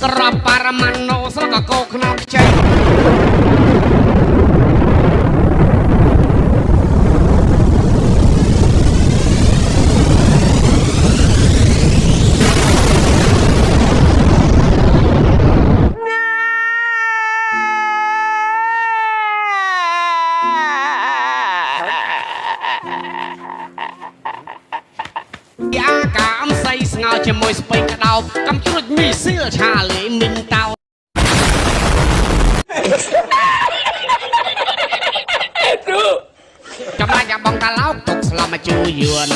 ក្របប៉ារ៉ាម៉ាណូស្លកកោខ្នងខ្ចីយ៉ាកាអំសៃស្ងោជាមួយស្ពៃក្តោបកំជ្រួចមីស៊ីលឆាលេមីនតោចំណាយយ៉ាបងតាឡោកទុកស្លាប់មកជួយួន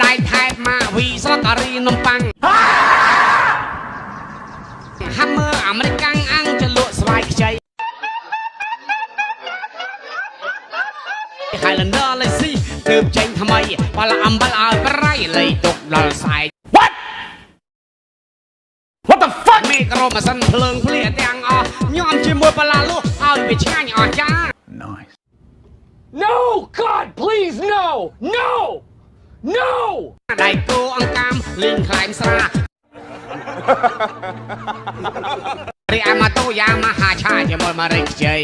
ដៃថែបម៉ាវីស្លការីនំប៉័ងហាំមើអាមេរិកាំងអាំងចលក់ស្វាយខ្ចីHighlander លេស៊ីទើបចេញថ្មីបើละអំបិលឲ្យប្រៃលៃទុកដល់ស្អែក What the fuck មេក្រូម៉ាស៊ីនភ្លើងភ្លៀទាំងអស់ញោមជាមួយបលាលុះឲ្យវាឆ្ងាញ់អស់ចា Nice. No! God, please, no! No! No! ដៃគោអង្កាមលេងខ្លែងស្រារីឯម៉ូតូយ៉ាម៉ាហាឆាជាមួយម៉ារិចខ្ចី